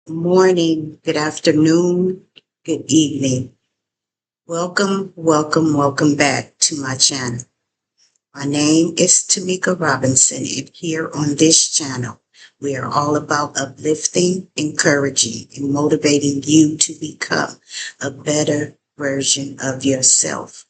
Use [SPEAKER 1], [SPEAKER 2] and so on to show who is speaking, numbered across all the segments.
[SPEAKER 1] Morning, good afternoon, good evening. Welcome back to my channel. My name is Tamika Robinson, and here on this channel, we are all about uplifting, encouraging, and motivating you to become a better version of yourself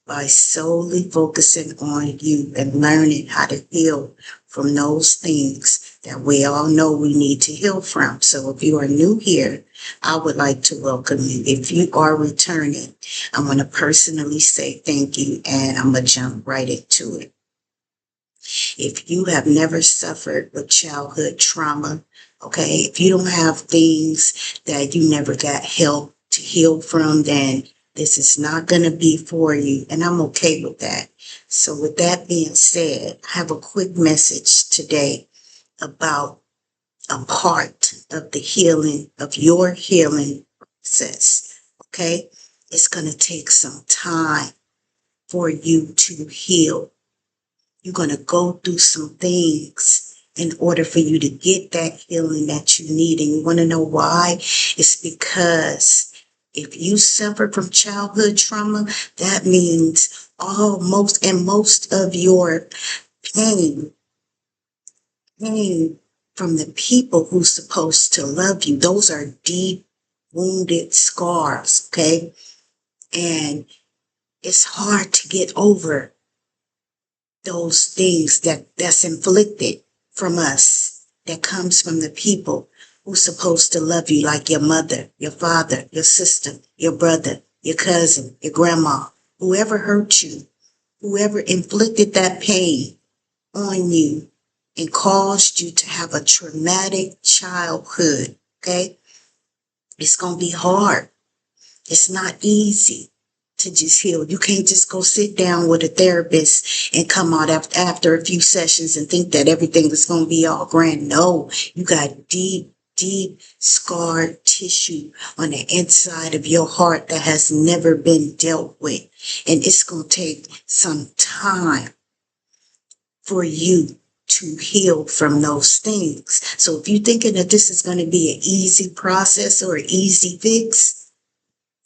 [SPEAKER 1] by solely focusing on you and learning how to heal from those things that we all know we need to heal from. So if you are new here, I would like to welcome you. If you are returning, I'm going to personally say thank you, and I'm going to jump right into it. If you have never suffered with childhood trauma, okay, if you don't have things that you never got help to heal from, then this is not going to be for you. And I'm okay with that. So, with that being said, I have a quick message today about a part of the healing, of your healing process. Okay, it's going to take some time for you to heal. You're going to go through some things in order for you to get that healing that you need. And you want to know why? It's because if you suffer from childhood trauma, that means most of your pain, pain from the people who's supposed to love you, those are deep wounded scars, okay? And it's hard to get over those things that's inflicted from us, that comes from the people who's supposed to love you, like your mother, your father, your sister, your brother, your cousin, your grandma, whoever hurt you, whoever inflicted that pain on you and caused you to have a traumatic childhood. Okay, it's going to be hard. It's not easy to just heal. You can't just go sit down with a therapist and come out after a few sessions and think that everything is going to be all grand. No, you got deep scarred tissue on the inside of your heart that has never been dealt with. And it's going to take some time for you to heal from those things. So if you're thinking that this is going to be an easy process or an easy fix,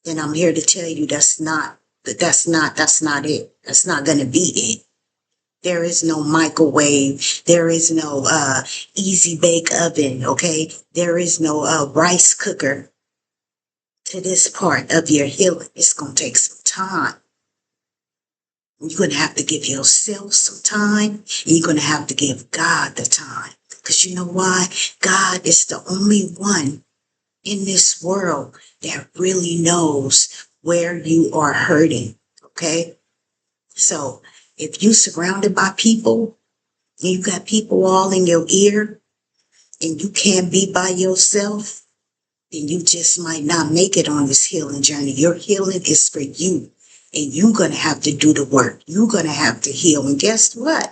[SPEAKER 1] then I'm here to tell you that's not it. That's not going to be it. There is no microwave. There is no easy bake oven. Okay. There is no rice cooker to this part of your healing. It's going to take some time. You're going to have to give yourself some time. You're going to have to give God the time. Because you know why? God is the only one in this world that really knows where you are hurting. Okay. So if you surrounded by people and you got people all in your ear and you can't be by yourself, then you just might not make it on this healing journey. Your healing is for you, and you're going to have to do the work. You're going to have to heal. And guess what?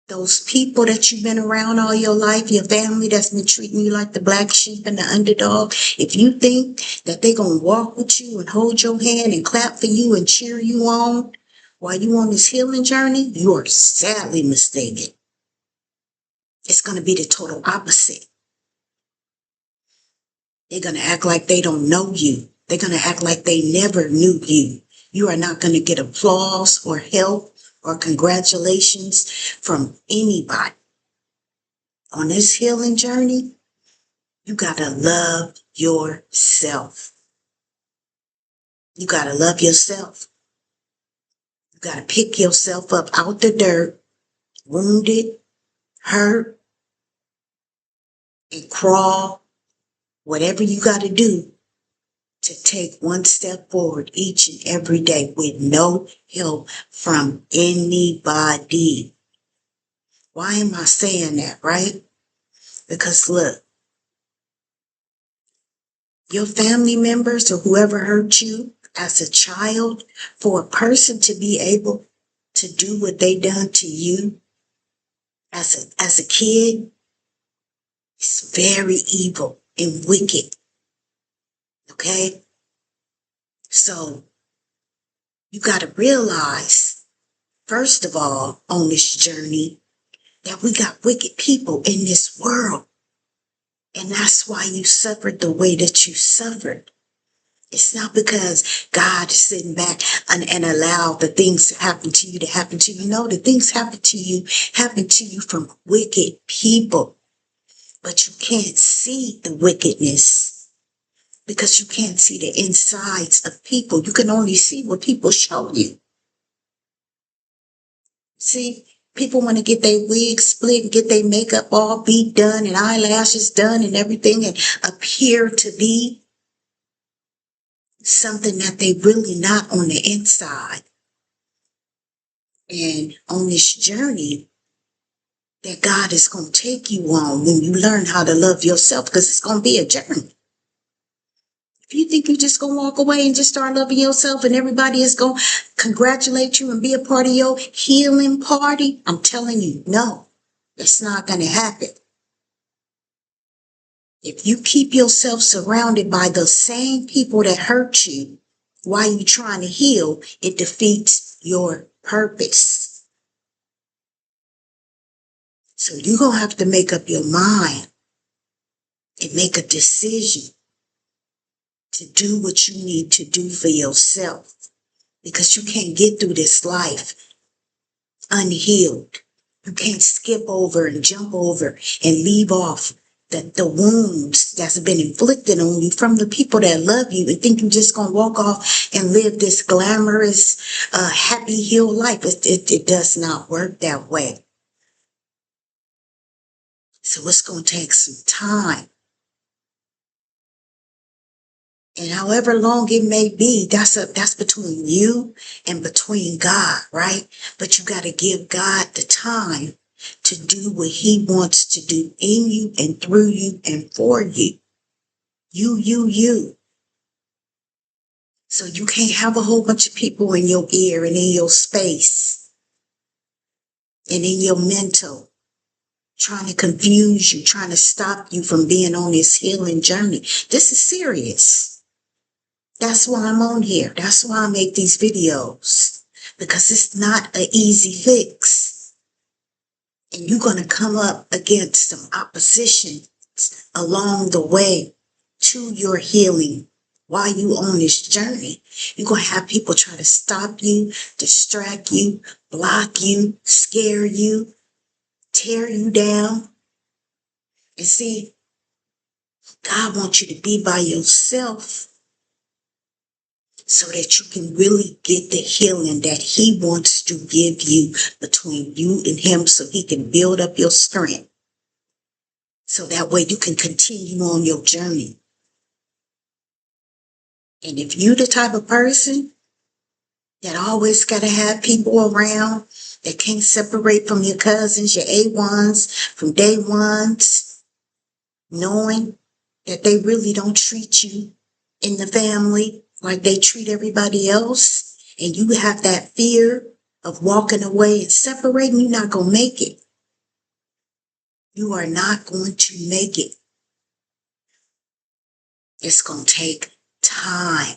[SPEAKER 1] Those people that you've been around all your life, your family that's been treating you like the black sheep and the underdog, if you think that they're going to walk with you and hold your hand and clap for you and cheer you on while you on this healing journey, you are sadly mistaken. It's going to be the total opposite. They're going to act like they don't know you. They're going to act like they never knew you. You are not going to get applause or help or congratulations from anybody. On this healing journey, you got to love yourself. You got to love yourself. You got to pick yourself up out the dirt, wounded, hurt, and crawl, whatever you got to do to take one step forward each and every day with no help from anybody. Why am I saying that, right? Because look, your family members or whoever hurt you as a child, for a person to be able to do what they done to you as a kid, it's very evil and wicked. Okay? So you got to realize, first of all, on this journey, that we got wicked people in this world. And that's why you suffered the way that you suffered. It's not because God is sitting back and allow the things to happen to you to happen to you. No, the things happen to you from wicked people. But you can't see the wickedness because you can't see the insides of people. You can only see what people show you. See, people want to get their wigs split and get their makeup all beat done and eyelashes done and everything and appear to be something that they really not on the inside. And on this journey that God is going to take you on when you learn how to love yourself, because it's going to be a journey. If you think you're just going to walk away and just start loving yourself and everybody is going to congratulate you and be a part of your healing party, I'm telling you, no, it's not going to happen. If you keep yourself surrounded by the same people that hurt you while you're trying to heal, it defeats your purpose. So you're going to have to make up your mind and make a decision to do what you need to do for yourself, because you can't get through this life unhealed. You can't skip over and jump over and leave off the wounds that's been inflicted on you from the people that love you and think you're just going to walk off and live this glamorous, happy, healed life. It does not work that way. So it's going to take some time. And however long it may be, that's between you and between God, right? But you got to give God the time to do what he wants to do in you and through you and for you. You. So you can't have a whole bunch of people in your ear and in your space and in your mental trying to confuse you, trying to stop you from being on this healing journey. This is serious. That's why I'm on here. That's why I make these videos, because it's not an easy fix. And you're going to come up against some opposition along the way to your healing while you on this journey. You're going to have people try to stop you, distract you, block you, scare you, tear you down. And see, God wants you to be by yourself so that you can really get the healing that he wants to give you between you and him, so he can build up your strength. So that way you can continue on your journey. And if you're the type of person that always got to have people around that can't separate from your cousins, your A1s, from day ones, knowing that they really don't treat you in the family like they treat everybody else, and you have that fear of walking away and separating, you're not going to make it. You are not going to make it. It's going to take time,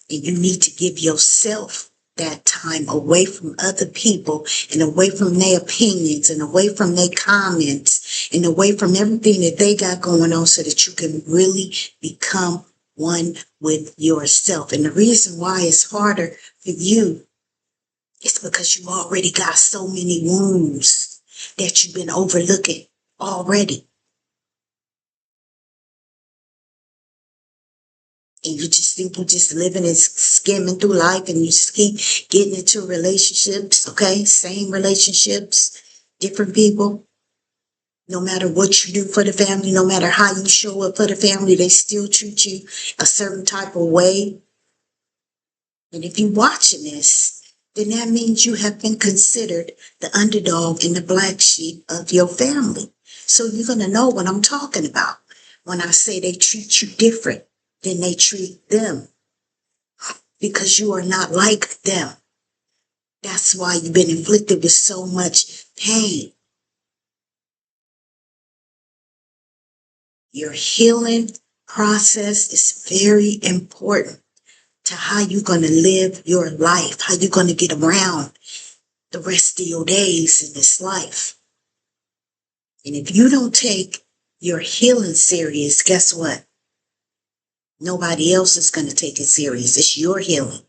[SPEAKER 1] and you need to give yourself that time away from other people and away from their opinions and away from their comments and away from everything that they got going on, so that you can really become one with yourself. And the reason why it's harder for you is because you already got so many wounds that you've been overlooking already. And you just think you're just living and skimming through life, and you just keep getting into relationships, okay? Same relationships, different people. No matter what you do for the family, no matter how you show up for the family, they still treat you a certain type of way. And if you're watching this, then that means you have been considered the underdog and the black sheep of your family. So you're going to know what I'm talking about when I say they treat you different than they treat them, because you are not like them. That's why you've been inflicted with so much pain. Your healing process is very important to how you're going to live your life, how you're going to get around the rest of your days in this life. And if you don't take your healing serious, guess what? Nobody else is going to take it serious. It's your healing.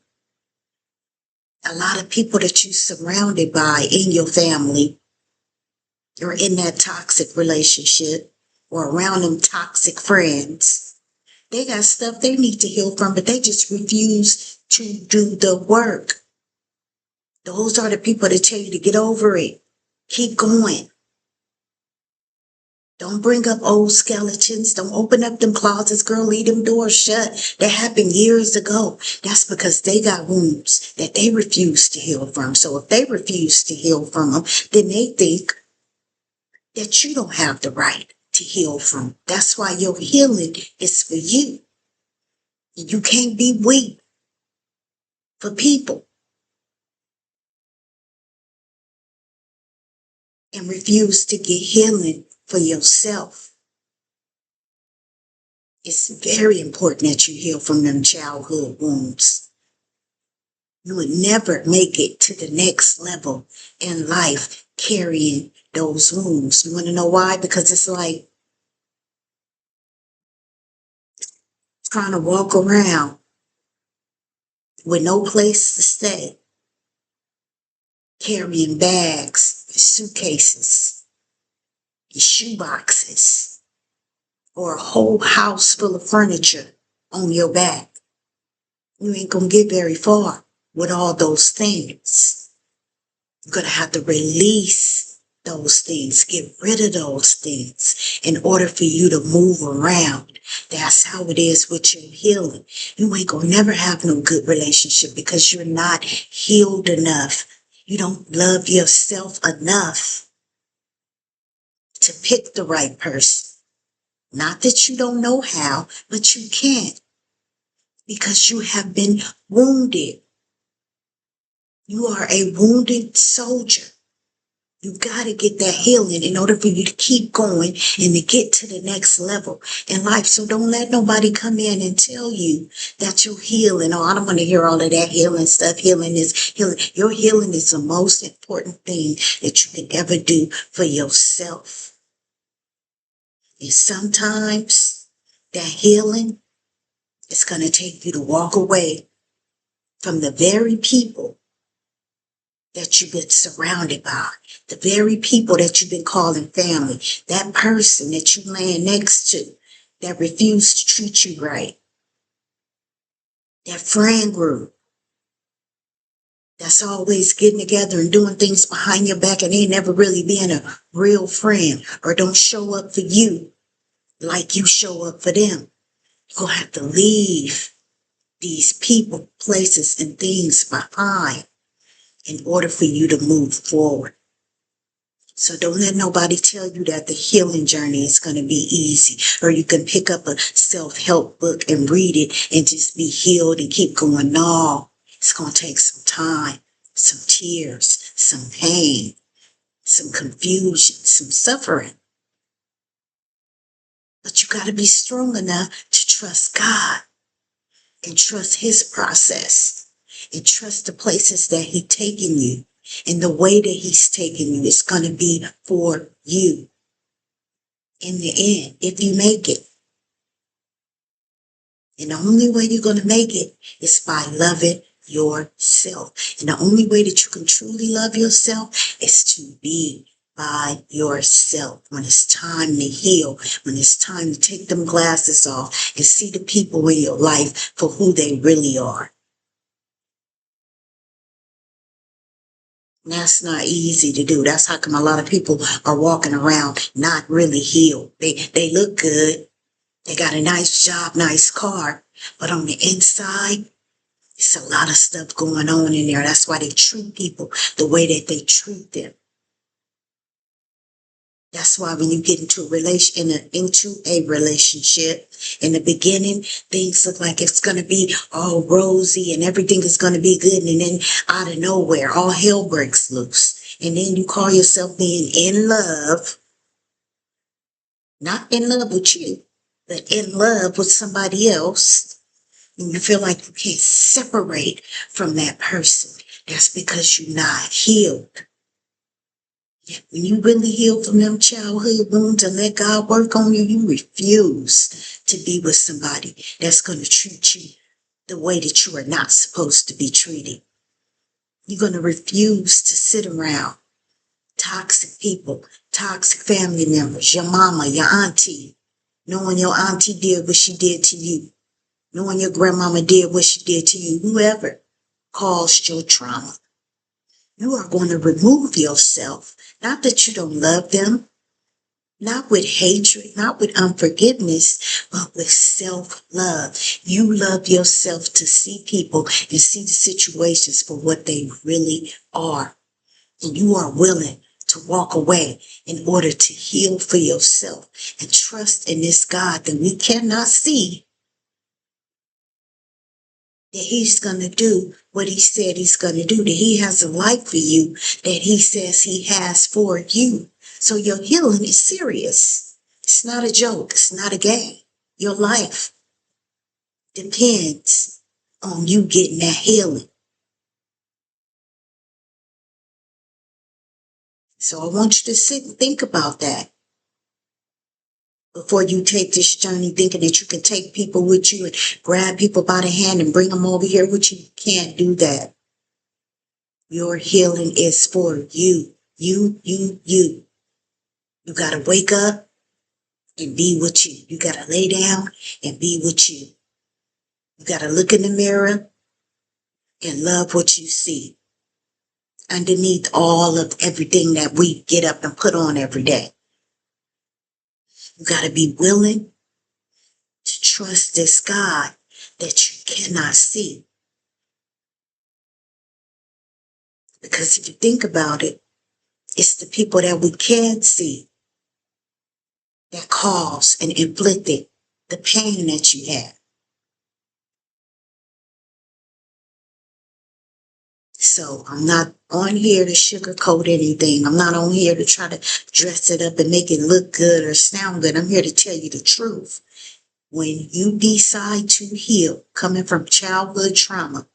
[SPEAKER 1] A lot of people that you surrounded by in your family or in that toxic relationship or around them toxic friends, they got stuff they need to heal from, but they just refuse to do the work. Those are the people that tell you to get over it. Keep going. Don't bring up old skeletons. Don't open up them closets, girl. Leave them doors shut. That happened years ago. That's because they got wounds that they refuse to heal from. So if they refuse to heal from them, then they think that you don't have the right to heal from. That's why your healing is for you. You can't be weak for people and refuse to get healing for yourself. It's very important that you heal from them childhood wounds. You would never make it to the next level in life carrying those wounds. You want to know why? Because it's like trying to walk around with no place to stay, carrying bags, suitcases, shoe boxes, or a whole house full of furniture on your back. You ain't gonna get very far with all those things. You're gonna have to release those things, get rid of those things in order for you to move around. That's how it is with your healing. You ain't gonna never have no good relationship because you're not healed enough. You don't love yourself enough to pick the right person. Not that you don't know how, but you can't because you have been wounded. You are a wounded soldier. You got to get that healing in order for you to keep going and to get to the next level in life. So don't let nobody come in and tell you that you're healing. Oh, I don't want to hear all of that healing stuff. Healing is healing. Your healing is the most important thing that you can ever do for yourself. And sometimes that healing is going to take you to walk away from the very people that you've been surrounded by, the very people that you've been calling family, that person that you laying next to that refused to treat you right, that friend group that's always getting together and doing things behind your back and ain't never really being a real friend or don't show up for you like you show up for them. You're going to have to leave these people, places, and things behind in order for you to move forward. So don't let nobody tell you that the healing journey is going to be easy, or you can pick up a self-help book and read it and just be healed and keep going. No, it's going to take some time, some tears, some pain, some confusion, some suffering. But you got to be strong enough to trust God and trust His process and trust the places that He's taking you. And the way that He's taking you is going to be for you in the end, if you make it. And the only way you're going to make it is by loving yourself. And the only way that you can truly love yourself is to be by yourself. When it's time to heal, when it's time to take them glasses off and see the people in your life for who they really are. That's not easy to do. That's how come a lot of people are walking around not really healed. They look good. They got a nice job, nice car. But on the inside, it's a lot of stuff going on in there. That's why they treat people the way that they treat them. That's why when you get into a relationship, in the beginning, things look like it's going to be all rosy and everything is going to be good. And then out of nowhere, all hell breaks loose. And then you call yourself being in love, not in love with you, but in love with somebody else. And you feel like you can't separate from that person. That's because you're not healed. When you really heal from them childhood wounds and let God work on you, you refuse to be with somebody that's going to treat you the way that you are not supposed to be treated. You're going to refuse to sit around toxic people, toxic family members, your mama, your auntie, knowing your auntie did what she did to you, knowing your grandmama did what she did to you, whoever caused your trauma. You are going to remove yourself. Not that you don't love them, not with hatred, not with unforgiveness, but with self-love. You love yourself to see people and see the situations for what they really are. And you are willing to walk away in order to heal for yourself and trust in this God that we cannot see, that he's going to do what he said he's going to do, that he has a life for you that he says he has for you. So your healing is serious. It's not a joke. It's not a game. Your life depends on you getting that healing. So I want you to sit and think about that before you take this journey thinking that you can take people with you and grab people by the hand and bring them over here with you. You can't do that. Your healing is for you. You. You got to wake up and be with you. You got to lay down and be with you. You got to look in the mirror and love what you see underneath all of everything that we get up and put on every day. You got to be willing to trust this God that you cannot see. Because if you think about it, it's the people that we can see that cause and inflicted the pain that you have. So I'm not on here to sugarcoat anything. I'm not on here to try to dress it up and make it look good or sound good. I'm here to tell you the truth. When you decide to heal, coming from childhood trauma,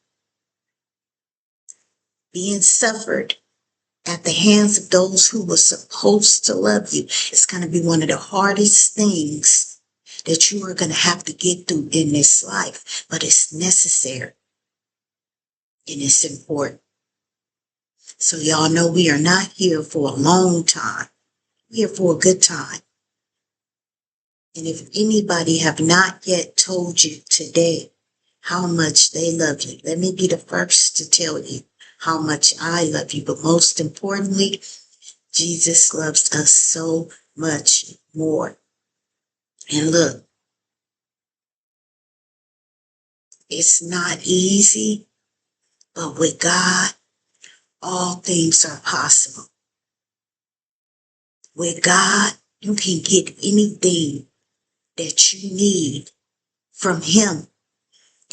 [SPEAKER 1] being suffered at the hands of those who were supposed to love you, it's going to be one of the hardest things that you are going to have to get through in this life. But it's necessary and it's important. So y'all know we are not here for a long time. We're here for a good time. And if anybody have not yet told you today how much they love you, let me be the first to tell you how much I love you. But most importantly, Jesus loves us so much more. And look, it's not easy, but with God, all things are possible. With God, you can get anything that you need from him.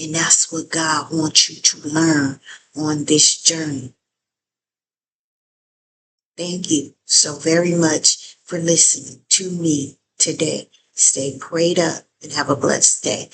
[SPEAKER 1] And that's what God wants you to learn on this journey. Thank you so very much for listening to me today. Stay prayed up and have a blessed day.